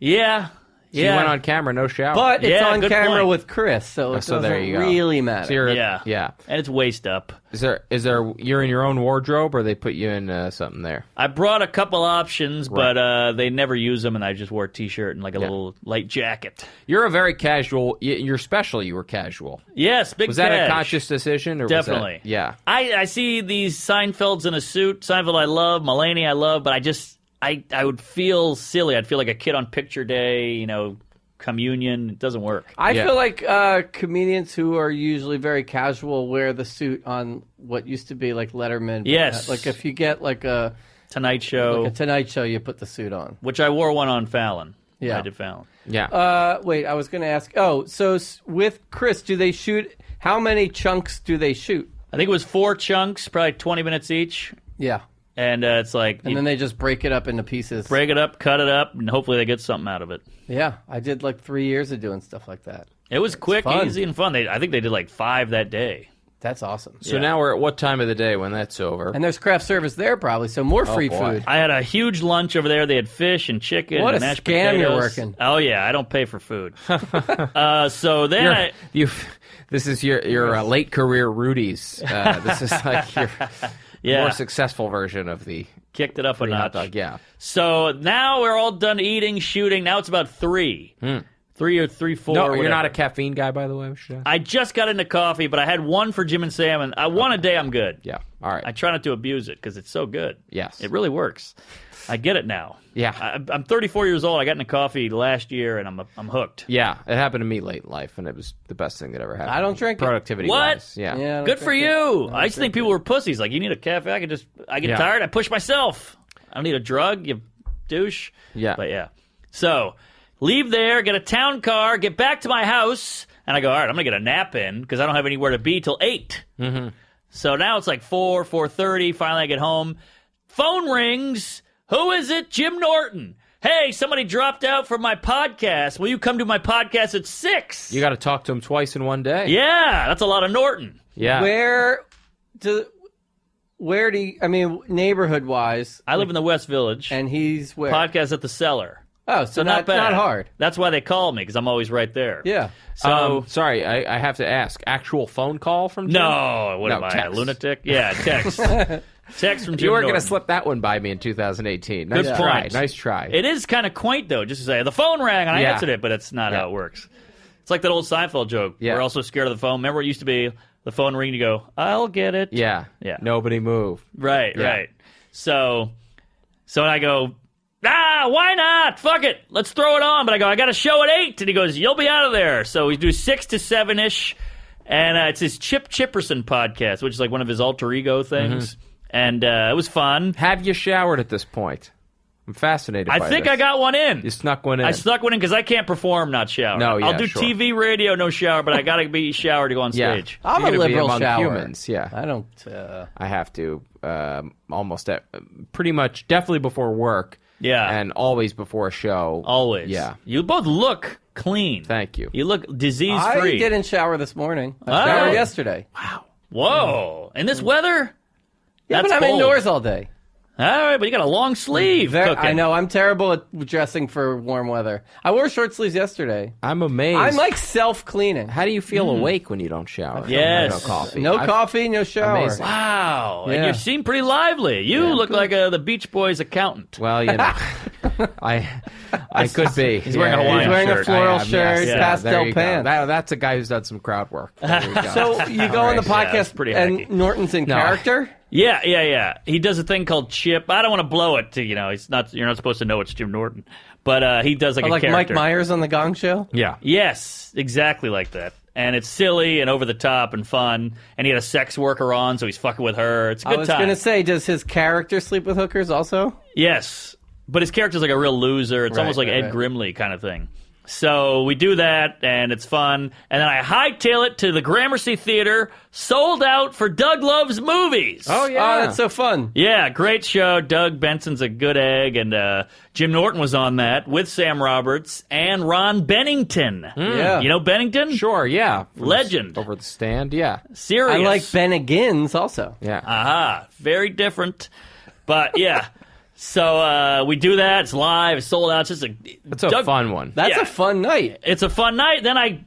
Yeah. So you went on camera, no shower. But it's Yeah, on good camera point. with Chris, so it so doesn't there you go. really matter. So you're Yeah. And it's waist up. Is there you're in your own wardrobe, or they put you in something there? I brought a couple options, but they never use them, and I just wore a T-shirt and like a little light jacket. You're a very casual. You're special. You were casual. Yes, big Was that a cash. conscious decision? Or Definitely. Was that, yeah. I see these Seinfelds in a suit. Seinfeld I love, Mulaney I love, but I would feel silly. I'd feel like a kid on picture day, communion. It doesn't work. I Yeah. feel like comedians who are usually very casual wear the suit on what used to be like Letterman. but, Yes. like if you get like a Tonight Show, Tonight Show, you put the suit on. which I wore one on Fallon. Yeah. I did Fallon. Yeah. Wait, I was going to ask. Oh, so with Chris, do they shoot? How many chunks do they shoot? I think it was 4 chunks, probably 20 minutes each. Yeah. And it's like, And you then they just break it up into pieces. break it up, cut it up, and hopefully they get something out of it. Yeah, I did like 3 years of doing stuff like that. It was quick, fun. easy, and fun. I think they did like 5 that day. That's awesome. So now we're at what time of the day when that's over? And there's craft service there probably, so more free boy. food. I had a huge lunch over there. They had fish and chicken What and a mashed scam you're potatoes. working. Oh, yeah, I don't pay for food. So then This is your late career Rudy's. This is like your Yeah. more successful version of the kicked it up a hot notch. dog. Yeah. So now we're all done eating, shooting. Now it's about 3. 3 or 3, 4. No, or you're whatever. not a caffeine guy, by the way. We should ask. I just got into coffee, but I had one for Jim and Sam, and one a day I'm good. Yeah. All right. I try not to abuse it because it's so good. Yes. It really works. I get it now. Yeah. I'm 34 years old. I got into coffee last year, and I'm hooked. Yeah, it happened to me late in life, and it was the best thing that ever happened. I don't drink it. productivity. What? Wise. Yeah. Yeah, I don't Good for drink it. you. I I used to think people were pussies. Like, you need a cafe. I get Yeah. tired. I push myself. I don't need a drug, you douche. Yeah. But yeah. So leave there, get a town car, get back to my house, and I go, all right, I'm going to get a nap in because I don't have anywhere to be till 8. Mm-hmm. So now it's like 4:30. Finally, I get home. Phone rings. Who is it? Jim Norton. Hey, somebody dropped out for my podcast. Will you come to my podcast at 6? You got to talk to him twice in one day. Yeah, that's a lot of Norton. Yeah. Where do you, I mean, neighborhood wise, I live in the West Village. and he's where? Podcast at the Cellar. Oh, so not bad. not hard. That's why they call me, because I'm always right there. Yeah. So, Sorry, I have to ask. Actual phone call from Jim? no, what No, am I, a text. lunatic? Yeah, text. Text from Jim You were going to Norton. slip that one by me in 2018. Nice Good try. point. Nice try. It is kind of quaint, though, just to say, the phone rang, and I Yeah. answered it, but it's not Yeah. how it works. It's like that old Seinfeld joke. Yeah. We're also scared of the phone. Remember, it used to be the phone ring, you go, I'll get it. Yeah. Yeah. Nobody move. Right, Yeah. right. So I go, why not? Fuck it. Let's throw it on. But I go, I got a show at 8. And he goes, you'll be out of there. So we do 6 to 7-ish. And it's his Chip Chipperson podcast, which is like one of his alter ego things. And it was fun. Have you showered at this point? I'm fascinated I by think this. I got one in. You snuck one in. I snuck one in because I can't perform not shower. No, yeah, I'll do sure. TV, radio, no shower, but I got to be showered to go on Yeah. stage. I'm You're a gonna be liberal among shower. humans, yeah. I don't. I have to almost pretty much definitely before work. Yeah. And always before a show. Always. Yeah. You both look clean. Thank you. You look I disease-free. didn't shower this morning. I All showered right. yesterday. Whoa. In this weather? Yeah, That's but I'm bold. indoors all day. All right, but you got a long sleeve cooking. I know. I'm terrible at dressing for warm weather. I wore short sleeves yesterday. I'm amazed. I'm like self-cleaning. How do you feel awake when you don't shower? Yes. No coffee. No I've- coffee, no shower. Amazing. Wow. And Yeah. you seem pretty lively. You look like the Beach Boys accountant. Well, you know, I could be. He's wearing a Hawaiian He's wearing a shirt. floral I am, shirt, yes. pastel there you go. pants. That's a guy who's done some crowd work. There you go. So you go on the Yeah, it's podcast pretty and hacky. Norton's in No. character? Yeah. He does a thing called Chip. I don't want to blow it. He's not. You're not supposed to know it's Jim Norton, but he does like Or a like character. Mike Myers on the Gong Show? yeah. Yes, exactly like that. And it's silly and over the top and fun. And he had a sex worker on, so he's fucking with her. It's a good I was time. going to say, does his character sleep with hookers also? Yes, but his character's like a real loser. It's Right, almost like right, Ed right. Grimley kind of thing. So we do that, and it's fun. And then I hightail it to the Gramercy Theater, sold out for Doug Loves Movies. Oh, yeah. Oh, that's so fun. Yeah, great show. Doug Benson's a good egg, and Jim Norton was on that with Sam Roberts and Ron Bennington. Yeah. You know Bennington? Sure, yeah. From Legend. Over the stand, yeah. Serious. I like Ben Higgins also. Yeah. Aha, very different. But yeah. So we do that. It's live. It's sold out. It's just It's a fun one. That's Yeah. a fun night. It's a fun night. Then I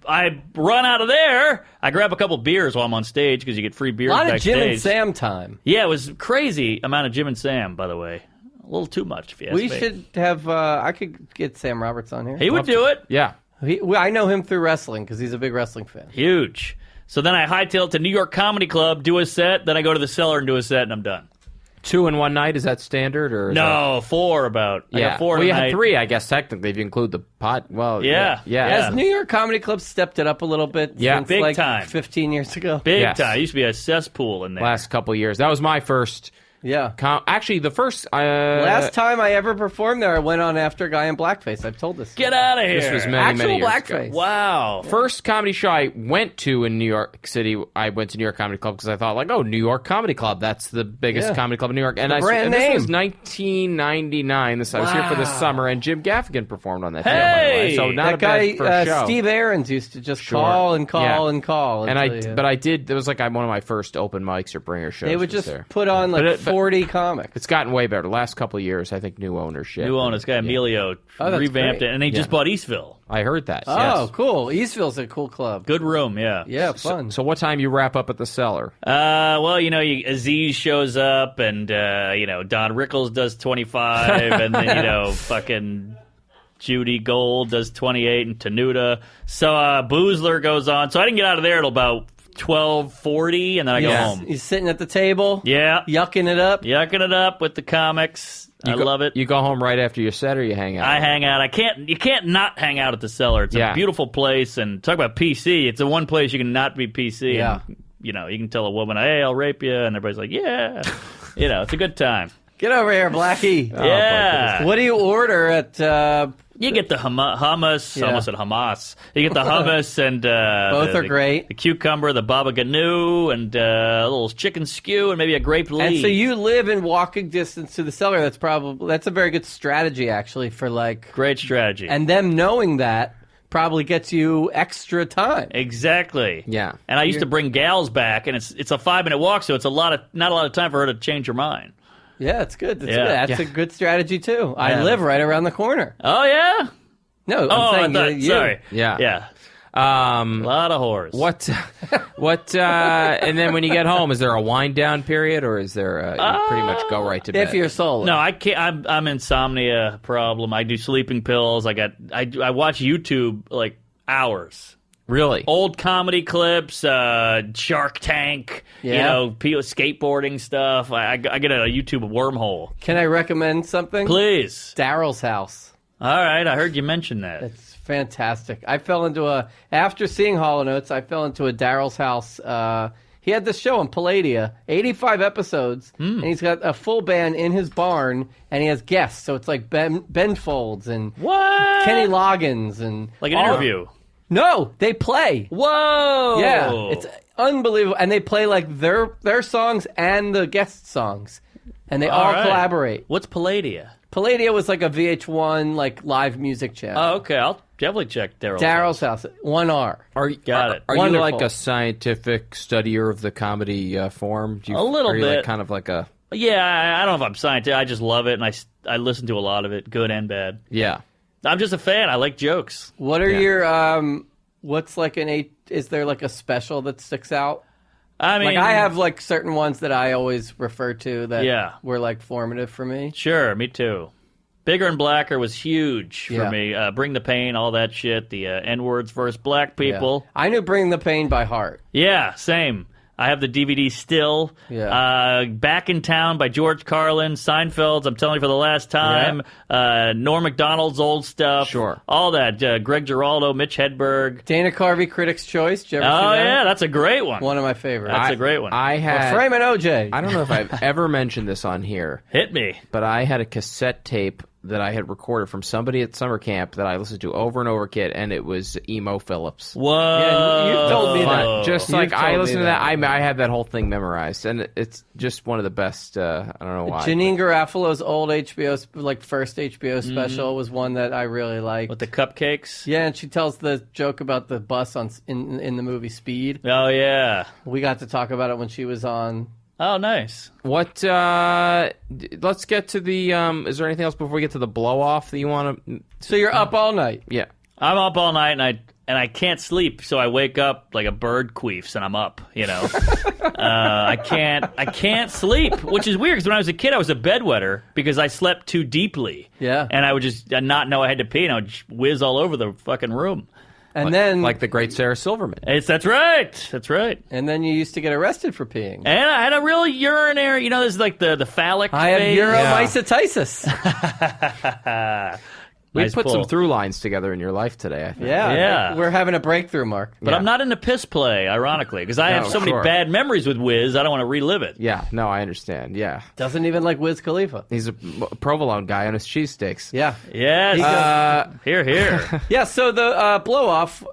run out of there. I grab a couple beers while I'm on stage because you get free beers A lot of backstage. Jim and Sam time. Yeah, it was crazy amount of Jim and Sam, by the way. A little too much, if you ask We me. should have, I could get Sam Roberts on here. He would do it. Yeah. I know him through wrestling because he's a big wrestling fan. Huge. So then I hightail it to New York Comedy Club, do a set. Then I go to the cellar and do a set, and I'm done. 2 in one night, is that standard? Or is No, 4 about. I Yeah. got 4 well, you tonight. had 3, I guess, technically, if you include the pot. Well, Yeah. Yeah. Yeah. Has New York Comedy Club stepped it up a little bit Yeah. since Big like time. 15 years ago? Big Yes. time. It used to be a cesspool in there. Last couple years. That was my first. Yeah. Actually, the first. Last time I ever performed there, I went on after a guy in blackface. I've told this. Get out of here. This was many, Actual many years blackface. ago. Wow. First comedy show I went to in New York City, I went to New York Comedy Club because I thought, like, oh, New York Comedy Club, that's the biggest Yeah. comedy club in New York. And brand this name. was 1999. I was here for this summer, and Jim Gaffigan performed on that show, by the Hey! way. So not That a guy, bad first show. Steve Aarons, used to just Sure. call and call Yeah. and call. And until, but I did. It was like one of my first open mics or bringer shows. they would was just there. put on like But 40 comics. It's gotten way better. The last couple of years, I think new ownership. New owner, this guy Emilio Oh, that's revamped great. it, and they just bought Eastville. I heard that. Oh, yes. cool. Eastville's a cool club. Good room, yeah. Yeah, fun. So what time you wrap up at the cellar? Well, Aziz shows up, and Don Rickles does 25, and then fucking Judy Gold does 28, and Tenuta. So Boozler goes on. So I didn't get out of there till about 12:40, and then I go home. He's sitting at the table, Yeah, yucking it up. yucking it up with the comics. I love it. You go home right after your set, or you hang out? I hang out. You can't not hang out at the cellar. It's Yeah. a beautiful place, and talk about PC. It's the one place you can not be PC. Yeah. And, you can tell a woman, "Hey, I'll rape you," and everybody's like, "Yeah." It's a good time. Get over here, Blackie. Yeah. What do you order at You get the hummus. Yeah. Almost said Hamas. You get the hummus and Both are great. The cucumber, the baba ganoush, and a little chicken stew, and maybe a grape leaf. And so you live in walking distance to the cellar. That's a very good strategy, actually, for like. Great strategy. And them knowing that probably gets you extra time. Exactly. Yeah. And I used to bring gals back, and it's a 5-minute walk, so it's not a lot of time for her to change her mind. Yeah, it's good. That's, Yeah. good. That's a good strategy too. I Yeah. live right around the corner. Oh yeah. No, I'm Oh, saying I thought, you. sorry. Yeah. Yeah. A lot of whores. What? And then when you get home, is there a wind down period, or is there? You pretty much go right to bed. If you're solo. No, I can't. I'm insomnia problem. I do sleeping pills. I watch YouTube like hours. Really? Old comedy clips, Shark Tank, Yeah. people skateboarding stuff. I get a YouTube wormhole. Can I recommend something? Please. Daryl's House. All right, I heard you mention that. It's fantastic. I fell into after seeing Hall & Oates, I fell into a Daryl's House. He had this show on Palladia, 85 episodes, and he's got a full band in his barn, and he has guests. So it's like Ben Folds and What? Kenny Loggins and Like an interview. No, they play. Whoa! Yeah, it's unbelievable, and they play like their songs and the guest songs, and they all right. collaborate. What's Palladia? Palladia was like a VH1 like live music channel. Oh, okay. I'll definitely check Daryl's house. 1R. Are Got it. Are you Wonderful. like a scientific studier of the comedy form? Do you, A little are you like bit. kind of like a Yeah, I don't know if I'm scientific. I just love it, and I listen to a lot of it, good and bad. yeah. I'm just a fan. I like jokes. What are Yeah. your what's like is there like a special that sticks out? I mean, Like I have like certain ones that I always refer to that Yeah. were like formative for me. Sure, me too. Bigger and Blacker was huge for Yeah. me. Bring the Pain, all that shit. The N-words versus black people. Yeah. I knew Bring the Pain by heart. Yeah, same. I have the DVD still. Yeah. Back in Town by George Carlin. Seinfeld's I'm Telling You for the Last Time. Norm Macdonald's old stuff. Sure. All that. Greg Giraldo, Mitch Hedberg. Dana Carvey, Critics' Choice. Did you ever see Oh, that? yeah, that's a great one. One of my favorites. That's a great one. I had. Frame and OJ. I don't know if I've ever mentioned this on here, Hit me. but I had a cassette tape that I had recorded from somebody at summer camp that I listened to over and over again, and it was Emo Phillips. Whoa. Yeah, you've told me that. Oh. Just You've like I told me listened to that. that, I had that whole thing memorized, and it's just one of the best. I don't know why. Janine Garofalo's old HBO, like first HBO special, was one that I really liked. With the cupcakes? Yeah, and she tells the joke about the bus in the movie Speed. Oh, yeah. We got to talk about it when she was on. Oh, nice. What? Let's get to the. Is there anything else before we get to the blow off that you want to? So you're up all night. Yeah. I'm up all night, and I can't sleep, so I wake up like a bird queefs, and I'm up. You know, I can't sleep, which is weird because when I was a kid, I was a bedwetter because I slept too deeply. Yeah. and I would just not know I had to pee, and I would just whiz all over the fucking room. And then Like the great Sarah Silverman. That's right. That's right. and then you used to get arrested for peeing. And I had a real urinary. You know, this is like the phallic. I have phase. uromycetitis. We Nice put pull. some through lines together in your life today, I think. Yeah, Yeah. we're having a breakthrough, Mark. But Yeah. I'm not into piss play, ironically, because I have No, so many sure. bad memories with Wiz. I don't want to relive it. Yeah, no, I understand. Yeah. Doesn't even like Wiz Khalifa. He's a provolone guy on his cheesesteaks. Yeah, Yes. Here, here. yeah. So the blow off.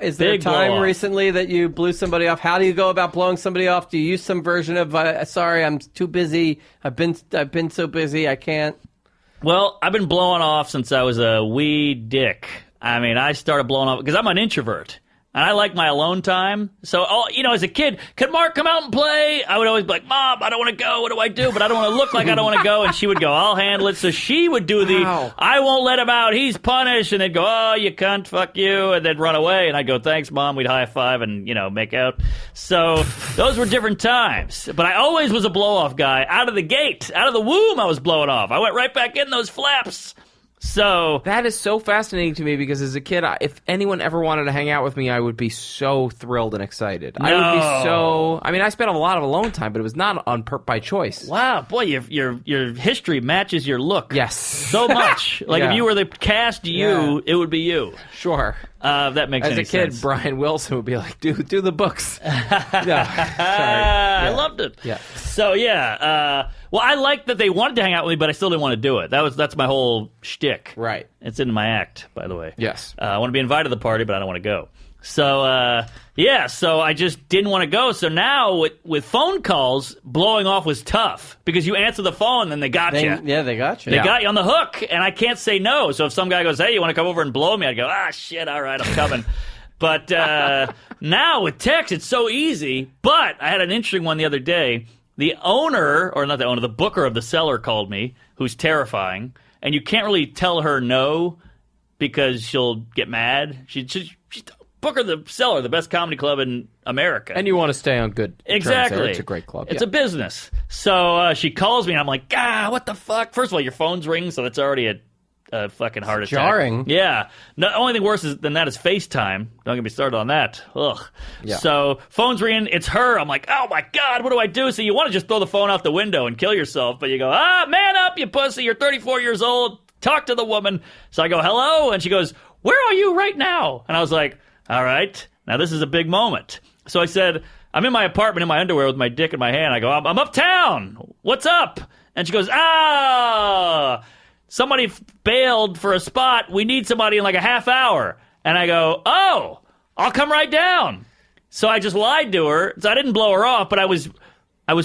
Is there a Big time blow-off. recently that you blew somebody off? How do you go about blowing somebody off? Do you use some version of "Sorry, I'm too busy. I've been so busy, I can't." Well, I've been blowing off since I was a wee dick. I mean, I started blowing off because I'm an introvert. And I like my alone time. So, as a kid, could Mark come out and play? I would always be like, Mom, I don't want to go. What do I do? But I don't want to look like I don't want to go. And she would go, I'll handle it. So she would do the, Wow. I won't let him out. He's punished. And they'd go, oh, you cunt, fuck you. And they'd run away. And I'd go, thanks, Mom. We'd high five and, make out. So those were different times. But I always was a blow off guy. Out of the gate, out of the womb, I was blowing off. I went right back in those flaps. So That is so fascinating to me because as a kid, if anyone ever wanted to hang out with me, I would be so thrilled and excited. I would be so. I mean, I spent a lot of alone time, but it was not by choice. wow, boy, your history matches your look. Yes. So much. Like Yeah. if you were the cast it would be you. Sure. That makes As any a kid, sense. Brian Wilson would be like, do the books. I loved it. Yeah. So well, I liked that they wanted to hang out with me, but I still didn't want to do it. That's my whole shtick. Right. It's in my act, by the way. Yes. I want to be invited to the party, but I don't want to go. So, so I just didn't want to go. So now with phone calls, blowing off was tough because you answer the phone and they got you. Yeah, they got you. They got you on the hook, and I can't say no. So if some guy goes, hey, you want to come over and blow me? I'd go, shit, all right, I'm coming. But now with text, it's so easy. But I had an interesting one the other day. The owner, or not the owner, the booker of the cellar called me, who's terrifying. And you can't really tell her no because she'll get mad. She's Booker the Cellar, the best comedy club in America. And you want to stay on good terms Exactly. there. It's a great club. It's Yeah. a business. So she calls me, and I'm like, what the fuck? First of all, your phone's ringing, so that's already a fucking heart attack. jarring. Yeah. The only thing worse than that is FaceTime. Don't get me started on that. Ugh. Yeah. So phone's ringing. It's her. I'm like, oh, my God, what do I do? So you want to just throw the phone out the window and kill yourself, but you go, man up, you pussy. You're 34 years old. Talk to the woman. So I go, hello? And she goes, where are you right now? And I was like, all right, now this is a big moment. So I said, I'm in my apartment in my underwear with my dick in my hand. I go, I'm uptown. What's up? And she goes, somebody bailed for a spot. We need somebody in like a half hour. And I go, oh, I'll come right down. So I just lied to her. So I didn't blow her off, but I was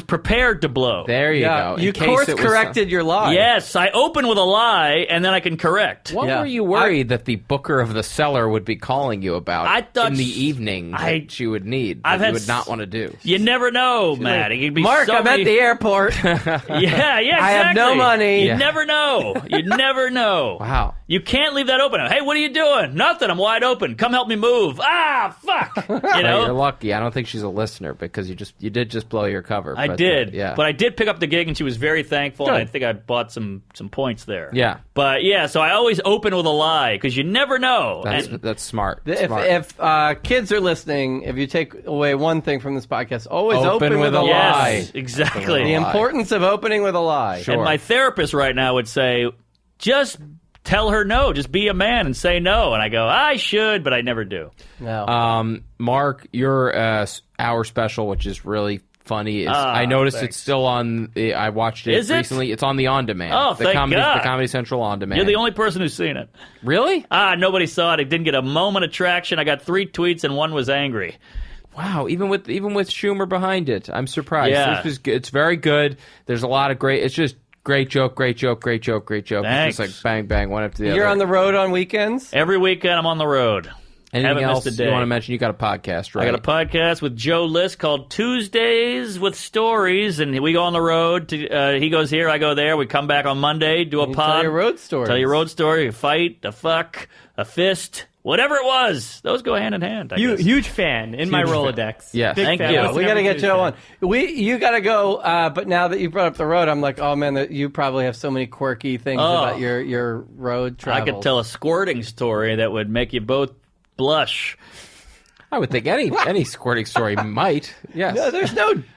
prepared to blow. There you go. You course-corrected your lie. Yes, I open with a lie, and then I can correct. What were you worried that the booker of the cellar would be calling you about I thought in the evening that she would need that you would not want to do? You never know, Matt. It could be Mark, I'm at the airport. Yeah, exactly. I have no money. You never know. You never know. Wow. You can't leave that open. Hey, what are you doing? Nothing. I'm wide open. Come help me move. Fuck. You know? You're lucky. I don't think she's a listener because you did just blow your cover. I did. Yeah. But I did pick up the gig, and she was very thankful, Good. and I think I bought some points there. Yeah. But, yeah, so I always open with a lie, because you never know. That's smart. If kids are listening, if you take away one thing from this podcast, always open with a lie. Yes, exactly. The importance of opening with a lie. Sure. And my therapist right now would say, just tell her no. Just be a man and say no. And I go, I should, but I never do. No. Mark, your hour special, which is really funny, I noticed thanks. it's still on. I watched it recently. It's on the On Demand. Oh, thank God. The Comedy Central On Demand. You're the only person who's seen it. Really? Nobody saw it. It didn't get a moment of traction. I got 3 tweets, and one was angry. Wow, even with Schumer behind it, I'm surprised. Yeah. It's very good. There's a lot of great. It's just great joke. Thanks. It's just like bang, bang, one after the other. You're on the road on weekends? Every weekend I'm on the road. Anything Haven't else missed a day. you want to mention? You got a podcast, right? I got a podcast with Joe List called Tuesdays with Stories, and we go on the road. He goes here, I go there. We come back on Monday, do a pod. Tell your road story. Tell your road story, a fight, a fuck, a fist, whatever it was. Those go hand in hand, I guess. Huge fan in my Rolodex. Yes. Big Thank fan. you. Listen We got to every get Joe Tuesday. on. You got to go. But now that you brought up the road, I'm like, oh man, you probably have so many quirky things about your road travel. I could tell a squirting story that would make you both blush. I would think any squirting story might. Yes. No,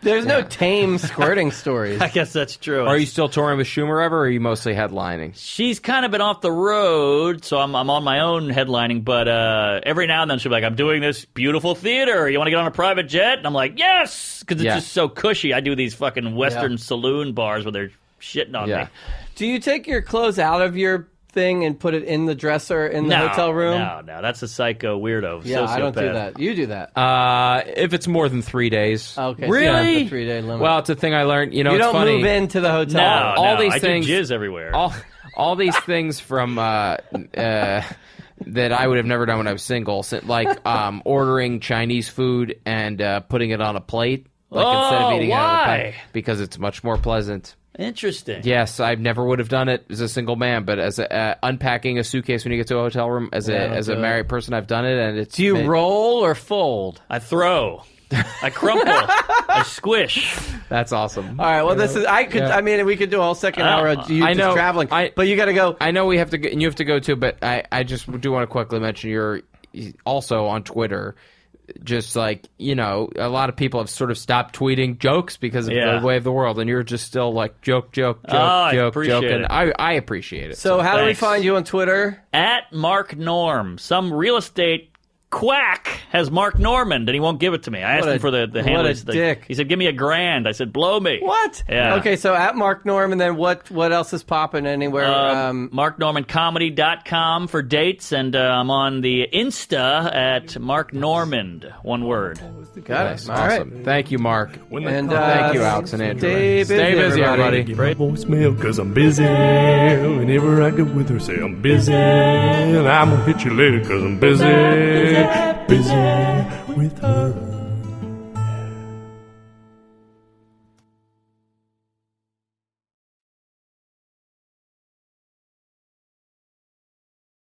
there's no tame squirting stories. I guess that's true. Are you still touring with Schumer ever, or are you mostly headlining? She's kind of been off the road, so I'm on my own headlining, but every now and then she'll be like, I'm doing this beautiful theater. You want to get on a private jet? And I'm like, yes! Because it's just so cushy. I do these fucking Western saloon bars where they're shitting on me. Do you take your clothes out of your thing and put it in the dresser in the hotel room? No, that's a psycho weirdo. Yeah, sociopath. I don't do that. You do that. If it's more than 3 days. Okay. Really? So you have the 3-day limit. Well, it's a thing I learned. You know, you it's don't funny. move into the hotel. No, all these I things- do jizz everywhere. All these things from that I would have never done when I was single, like ordering Chinese food and putting it on a plate, instead of eating it out of the why? pan, because it's much more pleasant. Interesting. Yes, I never would have done it as a single man, but as unpacking a suitcase when you get to a hotel room as a married person, I've done it, and it's. Do you roll or fold? I throw. I crumple. I squish. That's awesome. All right. Well, this is. I could. Yeah. I mean, we could do a whole second hour of you I just know. traveling. But you got to go. I know we have to go, and you have to go too, but I just do want to quickly mention you're also on Twitter. Just like, a lot of people have sort of stopped tweeting jokes because of the way of the world, and you're just still like joke, I appreciate and it. I appreciate it. So how do we thanks. find you on Twitter? At Mark Norm. Some real estate quack has Mark Normand, and he won't give it to me. I asked him for the handle. what a He's like- dick. He said, give me $1,000. I said, blow me. What? Yeah. Okay. So at Mark Norm, and then what else is popping anywhere? MarkNormanComedy.com for dates, and I'm on the Insta at Mark Normand. One word. got Nice, it. All right. awesome. Thank you, Mark. And Thank you, Alex and Andrew. Stay busy, everybody. Get my voicemail cause I'm busy. Whenever I get with her, say I'm busy. And I'm gonna hit you later cause I'm busy. Busy with her.